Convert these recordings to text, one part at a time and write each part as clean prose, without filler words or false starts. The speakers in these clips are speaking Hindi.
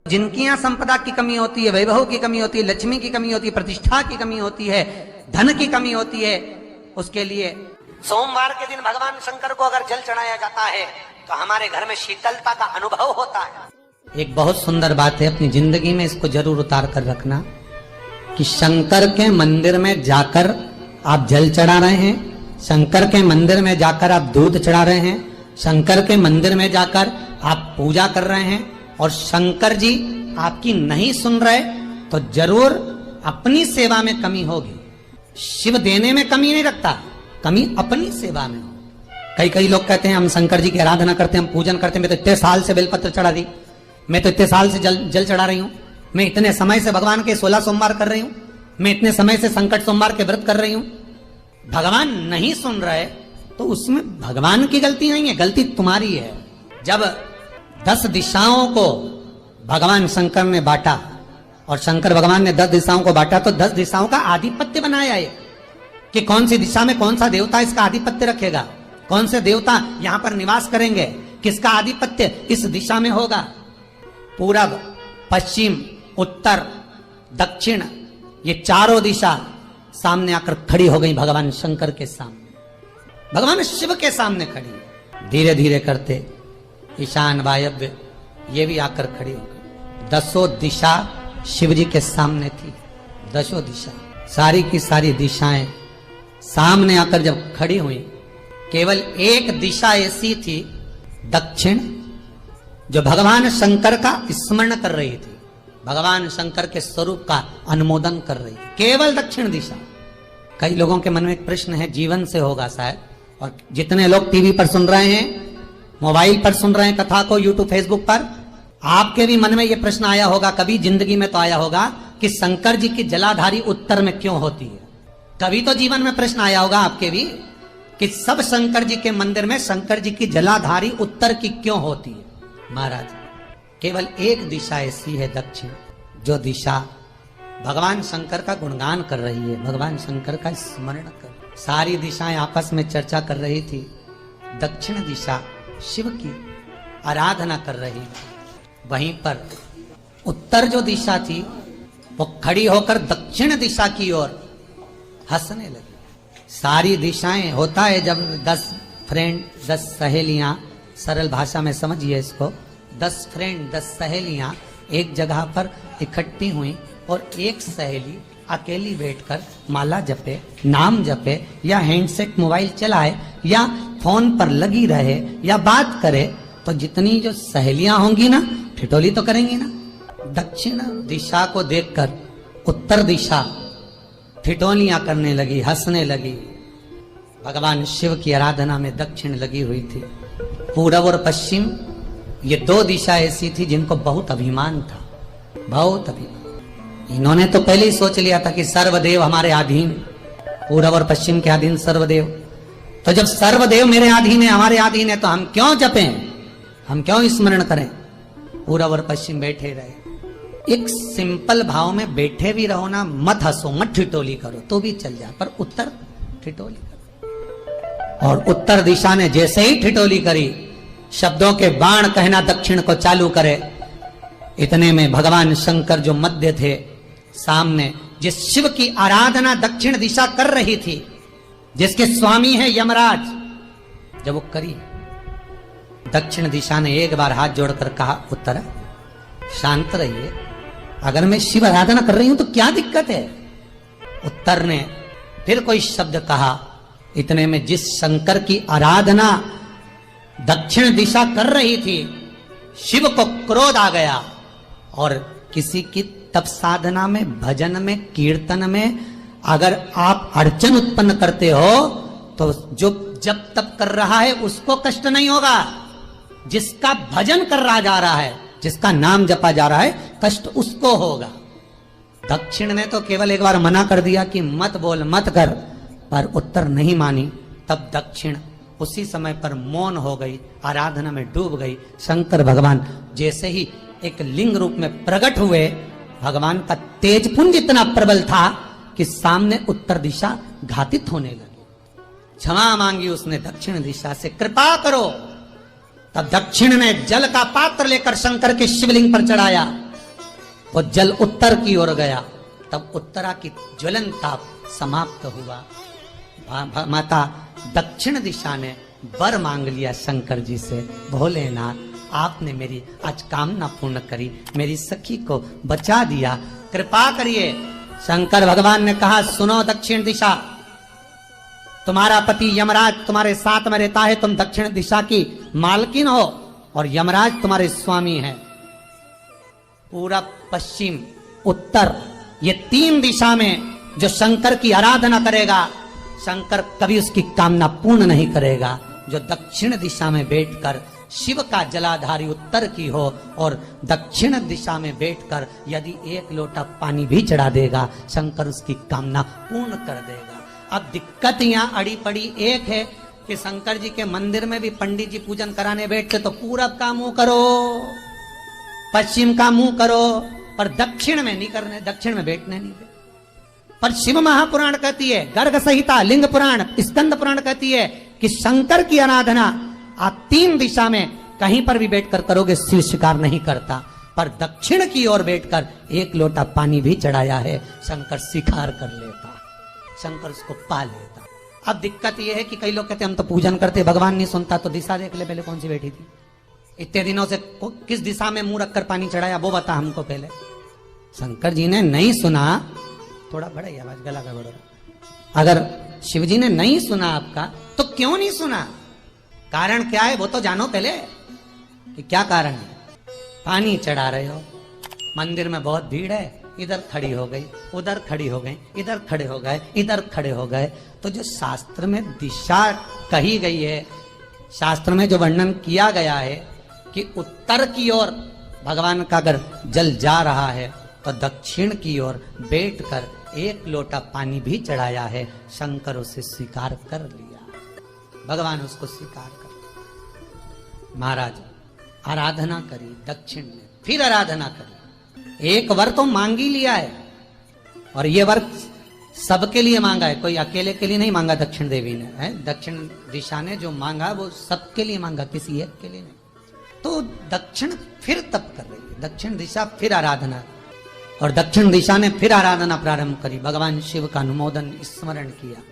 जिनकी यहाँ संपदा की कमी होती है, वैभव की कमी होती है, लक्ष्मी की कमी होती है, प्रतिष्ठा की कमी होती है, धन की कमी होती है, उसके लिए सोमवार के दिन भगवान शंकर को अगर जल चढ़ाया जाता है तो हमारे घर में शीतलता का अनुभव होता है। एक बहुत सुंदर बात है, अपनी जिंदगी में इसको जरूर उतार कर रखना कि शंकर के मंदिर में जाकर आप जल चढ़ा रहे हैं, शंकर के मंदिर में जाकर आप दूध चढ़ा रहे हैं, शंकर के मंदिर में जाकर आप पूजा कर रहे हैं और शंकर जी आपकी नहीं सुन रहे तो जरूर अपनी सेवा में कमी होगी। शिव देने में कमी नहीं रखता, कमी अपनी सेवा में हो। कई लोग कहते हैं हम शंकर जी की आराधना करते हैं, हम पूजन करते हैं, मैं तो इतने साल से बेलपत्र चढ़ा दी, मैं तो इतने साल से जल चढ़ा रही हूं, मैं इतने समय से भगवान के 16 सोमवार कर रही हूं, मैं इतने समय से संकट सोमवार के व्रत कर रही हूं। भगवान नहीं सुन रहे तो उसमें भगवान की गलती नहीं है, गलती तुम्हारी है। जब 10 दिशाओं को भगवान शंकर ने बांटा और शंकर भगवान ने 10 दिशाओं को बांटा तो 10 दिशाओं का आधिपत्य बनाया है कि कौन सी दिशा में कौन सा देवता इसका आधिपत्य रखेगा, कौन से देवता यहां पर निवास करेंगे, किसका आधिपत्य इस दिशा में होगा। पूरब, पश्चिम, उत्तर, दक्षिण, ये चारों दिशा सामने आकर खड़ी हो गई भगवान शंकर के सामने, भगवान शिव के सामने खड़ी। धीरे धीरे करते ईशान, वायव्य ये भी आकर खड़ी हो गई। 10 दिशा शिव जी के सामने थी, 10 दिशा, सारी की सारी दिशाएं सामने आकर जब खड़ी हुई, केवल एक दिशा ऐसी थी दक्षिण, जो भगवान शंकर का स्मरण कर रही थी, भगवान शंकर के स्वरूप का अनुमोदन कर रही थी, केवल दक्षिण दिशा। कई लोगों के मन में एक प्रश्न है, जीवन से होगा शायद, और जितने लोग टीवी पर सुन रहे हैं, मोबाइल पर सुन रहे हैं कथा को, यूट्यूब, फेसबुक पर, आपके भी मन में यह प्रश्न आया होगा, कभी जिंदगी में तो आया होगा कि शंकर जी की जलाधारी उत्तर में क्यों होती है। कभी तो जीवन में प्रश्न आया होगा आपके भी कि सब शंकर जी के मंदिर में शंकर जी की जलाधारी उत्तर की क्यों होती है। महाराज, केवल एक दिशा ऐसी है दक्षिण, जो दिशा भगवान शंकर का गुणगान कर रही है, भगवान शंकर का स्मरण कर, सारी दिशाएं आपस में चर्चा कर रही थी। दक्षिण दिशा शिव की आराधना कर रही थी, वहीं पर उत्तर जो दिशा थी वो खड़ी होकर दक्षिण दिशा की ओर हंसने लगी। सारी दिशाएं, होता है जब 10 फ्रेंड, 10 सहेलियां, सरल भाषा में समझिए इसको, 10 फ्रेंड, 10 सहेलियां एक जगह पर इकट्ठी हुई और एक सहेली अकेली बैठकर माला जपे, नाम जपे, या हैंडसेट मोबाइल चलाए, या फोन पर लगी रहे, या बात करे, तो जितनी जो सहेलियां होंगी ना, ठिठोली तो करेंगी ना। दक्षिण दिशा को देखकर उत्तर दिशा ठिठोलियां करने लगी, हंसने लगी। भगवान शिव की आराधना में दक्षिण लगी हुई थी। पूरब और पश्चिम ये 2 दिशा ऐसी थी जिनको बहुत अभिमान था, बहुत अभिमान। इन्होंने तो पहले ही सोच लिया था कि सर्वदेव हमारे अधीन, पूरब और पश्चिम के अधीन सर्वदेव। तो जब सर्वदेव मेरे अधीन है, हमारे अधीन है, तो हम क्यों जपें, हम क्यों स्मरण करें। पूरब और पश्चिम बैठे रहे, एक सिंपल भाव में बैठे भी रहो ना, मत हंसो, मत ठिठोली करो तो भी चल जाए, पर उत्तर ठिठोली करो। और उत्तर दिशा ने जैसे ही ठिठोली करी, शब्दों के बाण कहना दक्षिण को चालू करे, इतने में भगवान शंकर जो मध्य थे सामने, जिस शिव की आराधना दक्षिण दिशा कर रही थी, जिसके स्वामी है यमराज, जब वो करी, दक्षिण दिशा ने एक बार हाथ जोड़कर कहा, उत्तर शांत रहिए, अगर मैं शिव आराधना कर रही हूं तो क्या दिक्कत है। उत्तर ने फिर कोई शब्द कहा, इतने में जिस शंकर की आराधना दक्षिण दिशा कर रही थी, शिव को क्रोध आ गया और किसी की तप साधना में, भजन में, कीर्तन में अगर आप अड़चन उत्पन्न करते हो तो जो जब तप कर रहा है उसको कष्ट नहीं होगा, जिसका भजन कर रहा जा रहा है, जिसका नाम जपा जा रहा है, कष्ट उसको होगा। दक्षिण ने तो केवल एक बार मना कर दिया कि मत बोल, मत कर, पर उत्तर नहीं मानी। तब दक्षिण उसी समय पर मौन हो गई, आराधना में डूब गई। शंकर भगवान जैसे ही एक लिंग रूप में प्रकट हुए, भगवान का तेजपुंज इतना प्रबल था कि सामने उत्तर दिशा घातित होने लगी। क्षमा मांगी उसने दक्षिण दिशा से, कृपा करो। तब दक्षिण ने जल का पात्र लेकर शंकर के शिवलिंग पर चढ़ाया वो जल उत्तर की ओर गया, तब उत्तरा की ज्वलन ताप समाप्त हुआ। माता दक्षिण दिशा ने वर मांग लिया शंकर जी से, भोलेनाथ आपने मेरी आज कामना पूर्ण करी, मेरी सखी को बचा दिया, कृपा करिए। शंकर भगवान ने कहा, सुनो दक्षिण दिशा, तुम्हारा पति यमराज तुम्हारे साथ में रहता है, तुम दक्षिण दिशा की मालकिन हो और यमराज तुम्हारे स्वामी हैं। पूरब, पश्चिम, उत्तर, ये 3 दिशा में जो शंकर की आराधना करेगा, शंकर कभी उसकी कामना पूर्ण नहीं करेगा। जो दक्षिण दिशा में बैठकर शिव का जलाधारी उत्तर की हो और दक्षिण दिशा में बैठकर यदि 1 लोटा पानी भी चढ़ा देगा, शंकर उसकी कामना पूर्ण कर देगा। अब दिक्कत यहाँ अड़ी पड़ी एक है कि शंकर जी के मंदिर में भी पंडित जी पूजन कराने बैठते तो पूरब का मुंह करो, पश्चिम का मुंह करो, पर दक्षिण में नहीं करने, दक्षिण में बैठने नहीं दे। पर शिव महापुराण कहती है, गर्ग संहिता, लिंग पुराण, स्कंद पुराण कहती है कि शंकर की आराधना आप 3 दिशा में कहीं पर भी बैठकर करोगे, शिव स्वीकार नहीं करता। पर दक्षिण की ओर बैठकर 1 लोटा पानी भी चढ़ाया है, शंकर स्वीकार कर लेता, शंकर उसको पा लेता। अब दिक्कत यह है कि कई लोग कहते हम तो पूजन करते, भगवान नहीं सुनता, तो दिशा देख ले पहले कौन सी बैठी थी, इतने दिनों से किस दिशा में मुंह रखकर पानी चढ़ाया, वो बता हमको पहले। शंकर जी ने नहीं सुना, थोड़ा बड़ा आवाज, गला का बड़ा। अगर शिव जी ने नहीं सुना आपका, तो क्यों नहीं सुना, कारण क्या है वो तो जानो पहले कि क्या कारण है। पानी चढ़ा रहे हो, मंदिर में बहुत भीड़ है, इधर खड़ी हो गई, उधर खड़ी हो गई, इधर खड़े हो गए, इधर खड़े हो गए, तो जो शास्त्र में दिशा कही गई है, शास्त्र में जो वर्णन किया गया है कि उत्तर की ओर भगवान का अगर जल जा रहा है तो दक्षिण की ओर बैठकर 1 लोटा पानी भी चढ़ाया है, शंकर उसे स्वीकार कर लिया, भगवान उसको स्वीकार कर। महाराज आराधना करी दक्षिण में, फिर आराधना करी, 1 वर तो मांग ही लिया है, और ये वर सबके लिए मांगा है, कोई अकेले के लिए नहीं मांगा दक्षिण देवी ने, है दक्षिण दिशा ने जो मांगा वो सबके लिए मांगा, किसी एक के लिए नहीं। तो दक्षिण फिर तप कर रही है, दक्षिण दिशा फिर आराधना, और दक्षिण दिशा ने फिर आराधना प्रारंभ करी, भगवान शिव का अनुमोदन स्मरण किया,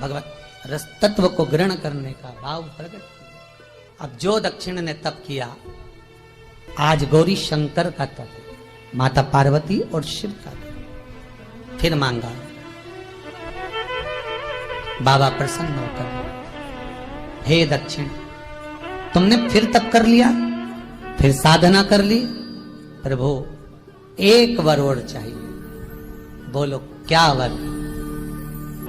भगवत रस तत्व को ग्रहण करने का भाव प्रकट किया। अब जो दक्षिण ने तप किया, आज गौरी शंकर का तप है, माता पार्वती और शिव का तप। फिर मांगा, बाबा प्रसन्न होकर, हे दक्षिण तुमने फिर तप कर लिया, फिर साधना कर ली, प्रभु 1 वर और चाहिए, बोलो क्या वर,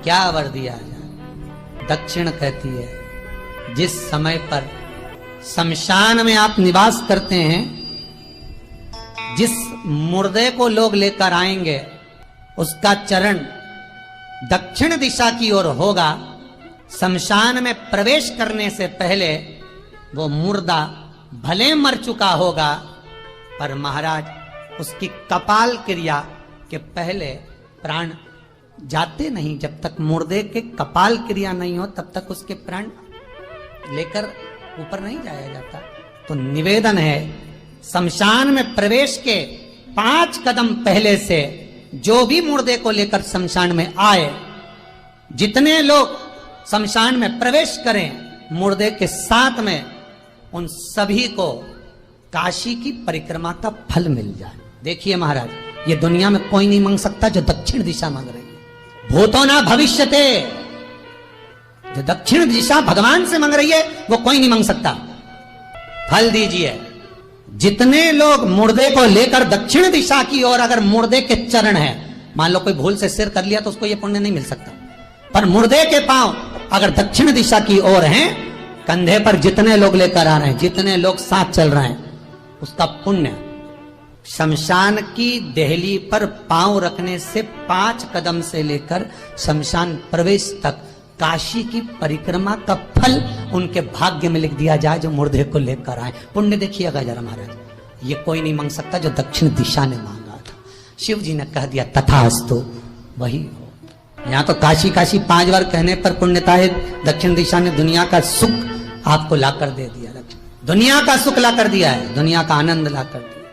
क्या वर दिया जाए। दक्षिण कहती है, जिस समय पर शमशान में आप निवास करते हैं, जिस मुर्दे को लोग लेकर आएंगे उसका चरण दक्षिण दिशा की ओर होगा, शमशान में प्रवेश करने से पहले वो मुर्दा भले मर चुका होगा, पर महाराज उसकी कपाल क्रिया के पहले प्राण जाते नहीं, जब तक मुर्दे के कपाल क्रिया नहीं हो तब तक उसके प्राण लेकर ऊपर नहीं जाया जाता। तो निवेदन है, शमशान में प्रवेश के 5 कदम पहले से जो भी मुर्दे को लेकर शमशान में आए, जितने लोग शमशान में प्रवेश करें मुर्दे के साथ में, उन सभी को काशी की परिक्रमा का फल मिल जाए। देखिए महाराज, ये दुनिया में कोई नहीं मांग सकता जो दक्षिण दिशा मांग रही है, भूतो ना भविष्यते, जो दक्षिण दिशा भगवान से मांग रही है वो कोई नहीं मांग सकता। फल दीजिए, जितने लोग मुर्दे को लेकर दक्षिण दिशा की ओर, अगर मुर्दे के चरण है, मान लो कोई भूल से सिर कर लिया तो उसको ये पुण्य नहीं मिल सकता, पर मुर्दे के पांव अगर दक्षिण दिशा की ओर हैं, कंधे पर जितने लोग लेकर आ रहे हैं, जितने लोग साथ चल रहे हैं, उसका पुण्य शमशान की देहली पर पांव रखने से 5 कदम से लेकर शमशान प्रवेश तक काशी की परिक्रमा का फल उनके भाग्य में लिख दिया जाए जो मुर्दे को लेकर आए। पुण्य देखिएगा जरा महाराज, ये कोई नहीं मांग सकता जो दक्षिण दिशा ने मांगा था। शिव जी ने कह दिया तथास्तु, वही हो। यहाँ तो काशी काशी 5 बार कहने पर पुण्यता है, दक्षिण दिशा ने दुनिया का सुख आपको लाकर दे दिया, दुनिया का सुख लाकर दिया है, दुनिया का आनंद लाकर दिया।